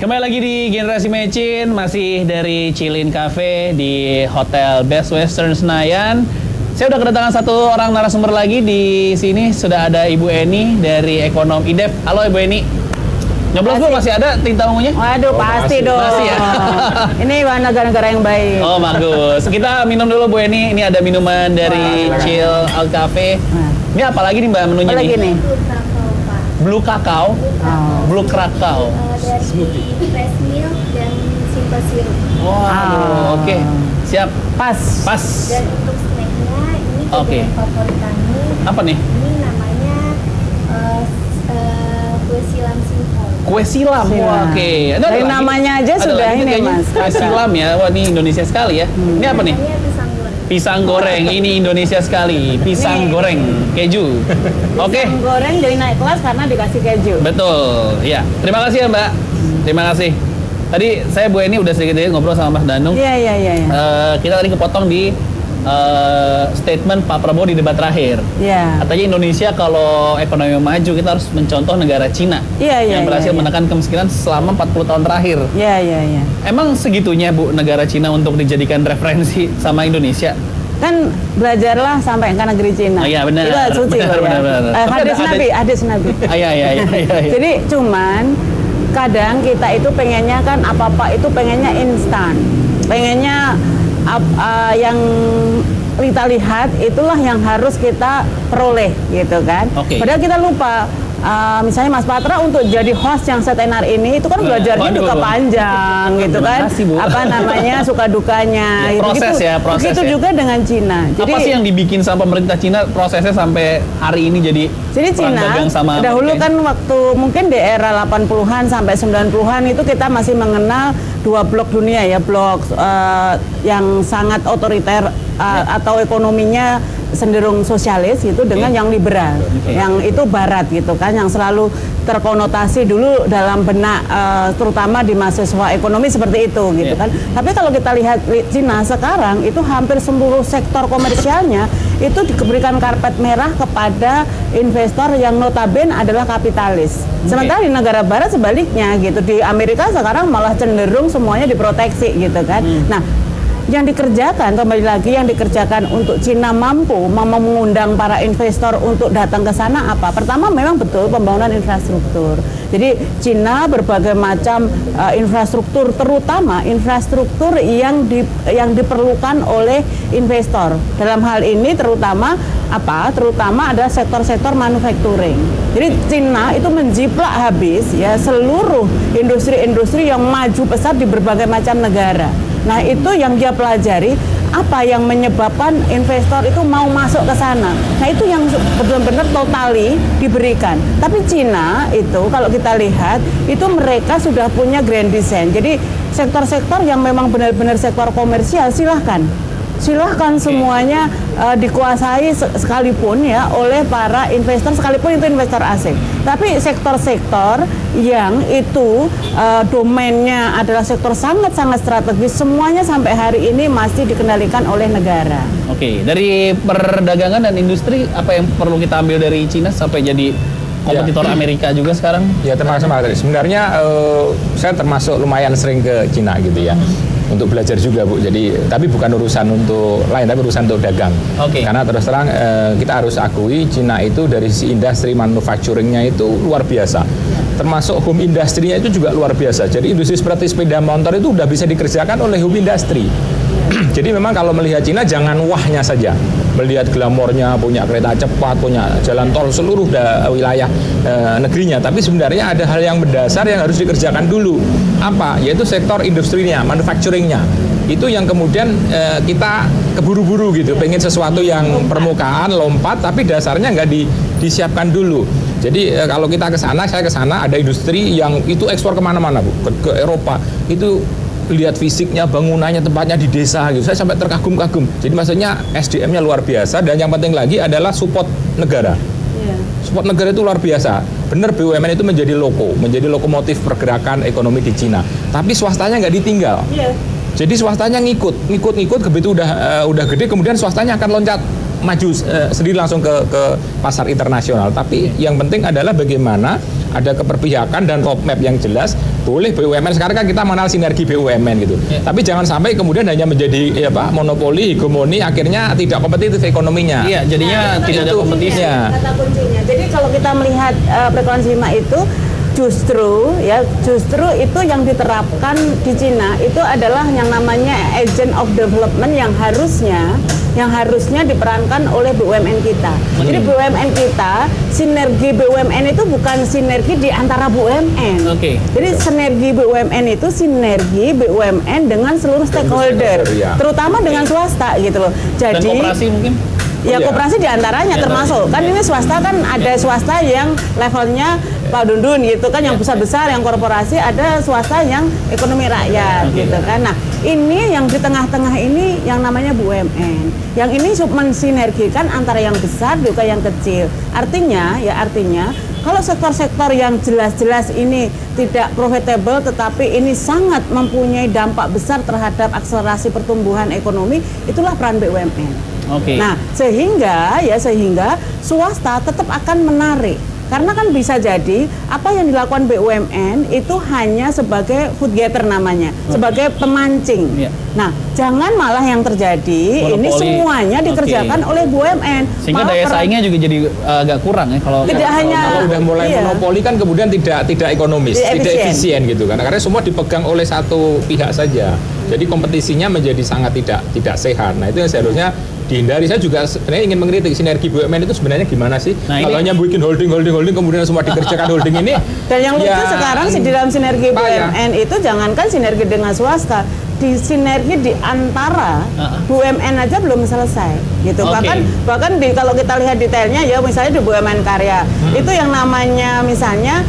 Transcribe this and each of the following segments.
Kembali lagi di Generasi Mecin, masih dari Chillin Cafe di Hotel Best Western Senayan. Saya udah kedatangan satu orang narasumber lagi di sini. Sudah ada Ibu Eni dari Ekonom IDEF. Halo Ibu Eni. Nyoblos Bu, masih ada tinta ungunya? Waduh, pasti dong. Masih ya? Ini negara-negara yang baik. Oh, bagus. Kita minum dulu Bu Eni. Ini ada minuman dari Chill Out Cafe. Ini apa lagi nih Mbak menunya Apa lagi nih? Blue Kakao. Blue Kakao. Dari fresh milk dan simple syrup. Wow, oke. Siap. Pas. Dan untuk snacknya ini jajanan favorit kami. Apa nih? Ini namanya kue silam singkong. Kue silam. Wah, oke. Dari namanya aja sudah ini, Mas. Kue silam ya. Wah, ini Indonesia sekali ya. Ini apa nih? Namanya pisang goreng. Pisang goreng. Ini Indonesia sekali. Pisang goreng keju. Oke. Pisang goreng jadi naik kelas karena dikasih keju. Betul. Ya. Terima kasih ya, Mbak. Terima kasih. Tadi saya Bu Eni udah sedikit ngobrol sama Mas Danung. Iya. Kita tadi kepotong di statement Pak Prabowo di debat terakhir. Iya. Katanya Indonesia kalau ekonomi maju kita harus mencontoh negara Cina yang berhasil menekan kemiskinan selama 40 tahun terakhir. Iya. Emang segitunya Bu negara Cina untuk dijadikan referensi sama Indonesia? Kan belajarlah sampai ke negeri Cina. Oh, iya benar. Itu suci benar, loh ya. Hadis Nabi. Iya. Jadi cuman kadang kita itu pengennya kan apa-apa itu pengennya instan. Pengennya yang kita lihat itulah yang harus kita peroleh gitu kan. Padahal kita lupa misalnya Mas Patra untuk jadi host yang setenar ini itu kan belajarnya juga panjang gitu kan. Apa namanya suka dukanya ya, proses begitu ya. Juga dengan Cina. Jadi apa sih yang dibikin sama pemerintah Cina prosesnya sampai hari ini jadi Cina sama dahulu kan waktu mungkin di era 80-an sampai 90-an itu kita masih mengenal dua blok dunia ya, blok yang sangat otoriter atau ekonominya cenderung sosialis gitu dengan yang liberal, yang itu barat gitu kan, yang selalu terkonotasi dulu dalam benak terutama di mahasiswa ekonomi seperti itu gitu kan. Tapi kalau kita lihat Cina sekarang itu hampir seluruh sektor komersialnya itu diberikan karpet merah kepada investor yang notabene adalah kapitalis. Sementara di negara barat sebaliknya gitu, di Amerika sekarang malah cenderung semuanya diproteksi gitu kan. Nah, yang dikerjakan kembali lagi yang dikerjakan untuk Cina mampu mengundang para investor untuk datang ke sana apa? Pertama memang betul pembangunan infrastruktur. Jadi Cina berbagai macam infrastruktur, terutama infrastruktur yang diperlukan oleh investor. Dalam hal ini terutama apa? Terutama ada sektor-sektor manufacturing. Jadi Cina itu menjiplak habis ya seluruh industri-industri yang maju pesat di berbagai macam negara. Nah itu yang dia pelajari, apa yang menyebabkan investor itu mau masuk ke sana. Nah itu yang benar-benar totali diberikan. Tapi Cina itu kalau kita lihat, itu mereka sudah punya grand design. Jadi sektor-sektor yang memang benar-benar sektor komersial silahkan semuanya dikuasai sekalipun ya oleh para investor, sekalipun itu investor asing. Tapi sektor-sektor yang itu domainnya adalah sektor sangat-sangat strategis, semuanya sampai hari ini masih dikendalikan oleh negara. Oke, dari perdagangan dan industri apa yang perlu kita ambil dari Cina sampai jadi kompetitor Amerika juga sekarang? Ya terima kasih Mas. Sebenarnya saya termasuk lumayan sering ke Cina gitu ya. Untuk belajar juga Bu, jadi tapi bukan urusan untuk lain, tapi urusan untuk dagang. Karena terus terang kita harus akui Cina itu dari sisi industri manufacturingnya itu luar biasa. Termasuk home industry-nya itu juga luar biasa. Jadi industri seperti sepeda motor itu udah bisa dikerjakan oleh home industry. Jadi memang kalau melihat Cina jangan wahnya saja, melihat glamornya, punya kereta cepat, punya jalan tol seluruh wilayah negerinya. Tapi sebenarnya ada hal yang mendasar yang harus dikerjakan dulu. Apa? Yaitu sektor industrinya, manufacturingnya. Itu yang kemudian kita keburu-buru gitu, pengen sesuatu yang permukaan, lompat, tapi dasarnya nggak disiapkan dulu. Jadi kalau kita ke sana, saya ke sana, ada industri yang itu ekspor kemana-mana Bu, ke Eropa. Itu lihat fisiknya, bangunannya, tempatnya di desa gitu. Saya sampai terkagum-kagum. Jadi maksudnya SDM-nya luar biasa dan yang penting lagi adalah support negara. Support negara itu luar biasa. Benar BUMN itu menjadi lokomotif pergerakan ekonomi di Cina. Tapi swastanya nggak ditinggal. Jadi swastanya ngikut, begitu udah gede, kemudian swastanya akan loncat maju sendiri langsung ke pasar internasional. Tapi yang penting adalah bagaimana ada keperpihakan dan roadmap yang jelas, boleh BUMN. Sekarang kan kita mengenal sinergi BUMN gitu. Tapi jangan sampai kemudian hanya menjadi monopoli, hegemoni, akhirnya tidak kompetitif ekonominya. Iya, jadinya tidak ada kompetisi. Ya. Kata kuncinya. Jadi kalau kita melihat frekuensi 5 itu justru itu yang diterapkan di Cina itu adalah yang namanya agent of development yang harusnya diperankan oleh BUMN kita. Jadi BUMN kita, sinergi BUMN itu bukan sinergi di antara BUMN. Jadi sinergi BUMN itu sinergi BUMN dengan seluruh stakeholder, terutama dengan swasta gitu loh. Jadi dan koperasi mungkin? Ya koperasi diantaranya termasuk kan ini swasta kan ada swasta yang levelnya Pak Dundun gitu kan yang besar-besar yang korporasi, ada swasta yang ekonomi rakyat gitu kan. Nah ini yang di tengah-tengah ini yang namanya BUMN, yang ini mensinergikan antara yang besar juga yang kecil. Artinya kalau sektor-sektor yang jelas-jelas ini tidak profitable tetapi ini sangat mempunyai dampak besar terhadap akselerasi pertumbuhan ekonomi, itulah peran BUMN. Nah, sehingga swasta tetap akan menarik. Karena kan bisa jadi apa yang dilakukan BUMN itu hanya sebagai food getter namanya, sebagai pemancing. Nah, jangan malah yang terjadi monopoli. Ini semuanya dikerjakan oleh BUMN. Sehingga daya saingnya juga jadi agak kurang ya kalau udah mulai monopoli kan kemudian tidak ekonomis, tidak efisien gitu kan. Karena semua dipegang oleh satu pihak saja. Jadi kompetisinya menjadi sangat tidak sehat. Nah, itu yang seharusnya dihindari. Saya juga sebenarnya ingin mengkritik sinergi BUMN itu sebenarnya gimana sih? Kalau hanya bikin holding kemudian semua dikerjakan holding ini. Dan yang lucu sekarang di dalam sinergi BUMN itu jangankan sinergi dengan swasta, di sinergi di antara BUMN aja belum selesai gitu. Bahkan kalau kita lihat detailnya ya misalnya di BUMN Karya itu yang namanya misalnya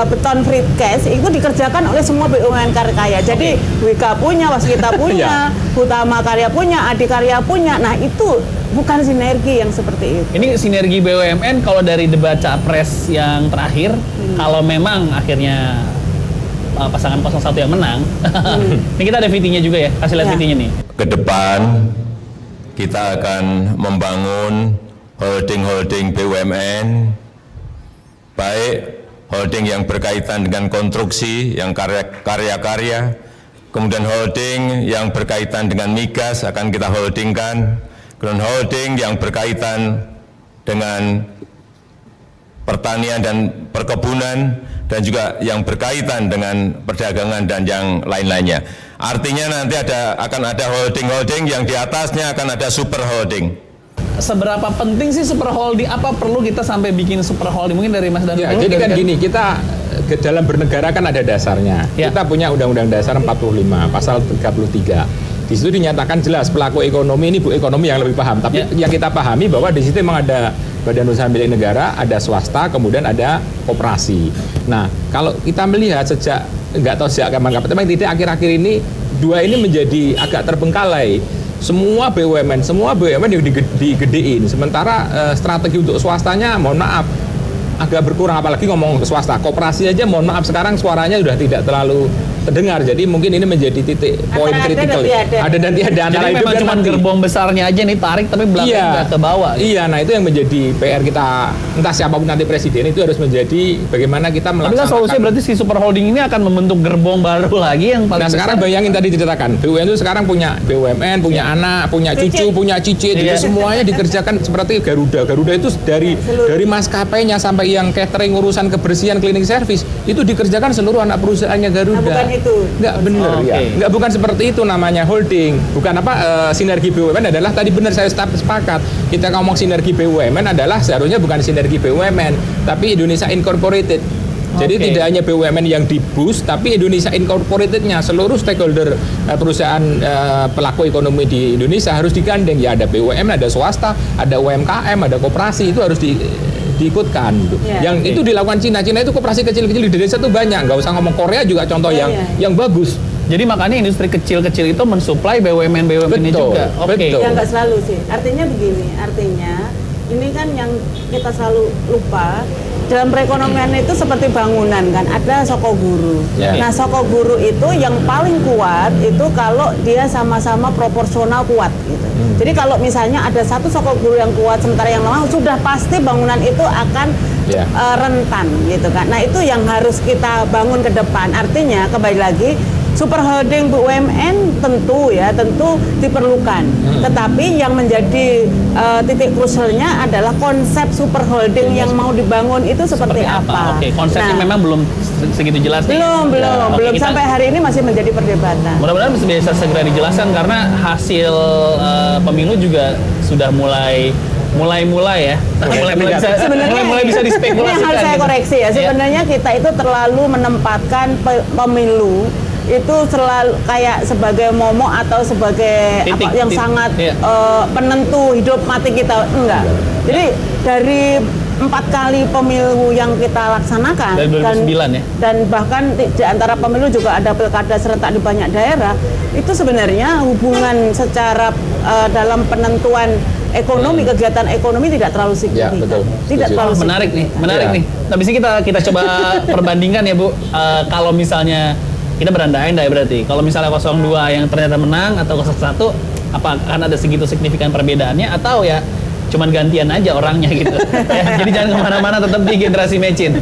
beton free cash itu dikerjakan oleh semua BUMN Karya. Jadi Wika punya, Waskita punya, Utama Karya punya, Adikarya punya. Nah itu bukan sinergi yang seperti itu. Ini sinergi BUMN kalau dari debat capres yang terakhir, kalau memang akhirnya pasangan 01 yang menang, ini kita ada VT-nya juga ya, kasih lihat VT-nya nih. Kedepan kita akan membangun holding BUMN, baik holding yang berkaitan dengan konstruksi, yang karya-karya, kemudian holding yang berkaitan dengan migas akan kita holdingkan, kemudian holding yang berkaitan dengan pertanian dan perkebunan, dan juga yang berkaitan dengan perdagangan dan yang lain-lainnya. Artinya nanti akan ada holding-holding yang di atasnya akan ada super holding. Seberapa penting sih super holding? Apa perlu kita sampai bikin super holding? Mungkin dari Mas Dan. Ya, jadi kan gini, kita dalam bernegara kan ada dasarnya. Kita punya Undang-Undang Dasar 45, pasal 33. Di situ dinyatakan jelas pelaku ekonomi ini ekonomi yang lebih paham. Tapi yang kita pahami bahwa di situ memang ada badan usaha milik negara, ada swasta, kemudian ada koperasi. Nah, kalau kita melihat nggak tahu sejak kapan-kapan, memang tidak akhir-akhir ini dua ini menjadi agak terbengkalai. Semua BUMN yang digedein, sementara strategi untuk swastanya mohon maaf agak berkurang, apalagi ngomong swasta. Koperasi aja mohon maaf sekarang suaranya sudah tidak terlalu terdengar, jadi mungkin ini menjadi titik poin kritikal. Ada dan tiada. Jadi memang cuma gerbong besarnya aja nih tarik, tapi belakangnya nggak ke bawah. Iya, nah itu yang menjadi PR kita, entah siapapun nanti presiden itu harus menjadi bagaimana kita melaksanakan. Tapi kan solusinya berarti si super holding ini akan membentuk gerbong baru lagi yang paling. Nah sekarang bayangin tadi diceritakan, BUMN itu sekarang punya BUMN, punya anak, punya cucu, punya cicit, jadi semuanya dikerjakan seperti Garuda. Garuda itu dari maskapainya sampai yang catering, urusan kebersihan, cleaning service itu dikerjakan seluruh anak perusahaannya Garuda. Nah, bukan itu. Nggak benar nggak, bukan seperti itu namanya holding. Bukan sinergi BUMN adalah tadi benar, saya sepakat. Kita ngomong sinergi BUMN adalah seharusnya bukan sinergi BUMN, tapi Indonesia Incorporated. Jadi tidak hanya BUMN yang di-boost, tapi Indonesia Incorporated-nya, seluruh stakeholder perusahaan pelaku ekonomi di Indonesia harus digandeng. Ya ada BUMN, ada swasta, ada UMKM, ada koperasi, itu harus diikutkan gitu. Yang itu dilakukan Cina itu koperasi kecil-kecil di desa itu banyak, nggak usah ngomong Korea juga contoh yang bagus. Jadi makanya industri kecil-kecil itu mensuplai BUMN ini juga. Yang nggak selalu sih. Artinya begini, ini kan yang kita selalu lupa, dalam perekonomian itu seperti bangunan kan, ada sokoguru. Ya. Nah, sokoguru itu yang paling kuat itu kalau dia sama-sama proporsional kuat gitu. Jadi kalau misalnya ada satu sokoguru yang kuat sementara yang lemah, sudah pasti bangunan itu akan Ya. rentan gitu kan. Nah, itu yang harus kita bangun ke depan. Artinya kembali lagi super holding BUMN tentu diperlukan. Tetapi yang menjadi titik krusialnya adalah konsep super holding yang mau dibangun itu seperti apa. Oke, konsepnya Nah, memang belum segitu jelas nih. belum Oke, kita- sampai hari ini masih menjadi perdebatan. Mudah-mudahan bisa segera dijelaskan karena hasil pemilu juga sudah mulai ya. Mulai bisa Ini dispekulasikan. yang harus saya gitu. koreksi ya. Iya. Sebenarnya kita itu terlalu menempatkan pemilu itu selalu kayak sebagai momok atau sebagai Titik, yang titik. sangat Iya. penentu hidup mati kita, enggak. Jadi dari 4 kali pemilu yang kita laksanakan Dari 2009 ya? dan bahkan di antara pemilu juga ada pilkada serentak di banyak daerah, itu sebenarnya hubungan secara dalam penentuan ekonomi, kegiatan ekonomi tidak terlalu signifikan. Ya, betul. Tidak Setuju. terlalu Menarik signifikan. nih. Habis ini kita coba perbandingkan ya Bu. Kalau misalnya kita berandai-andai berarti, kalau misalnya 02 yang ternyata menang atau 01, apa akan ada segitu signifikan perbedaannya atau ya cuman gantian aja orangnya gitu. Ya, jadi jangan kemana-mana, tetap di Generasi Mecin.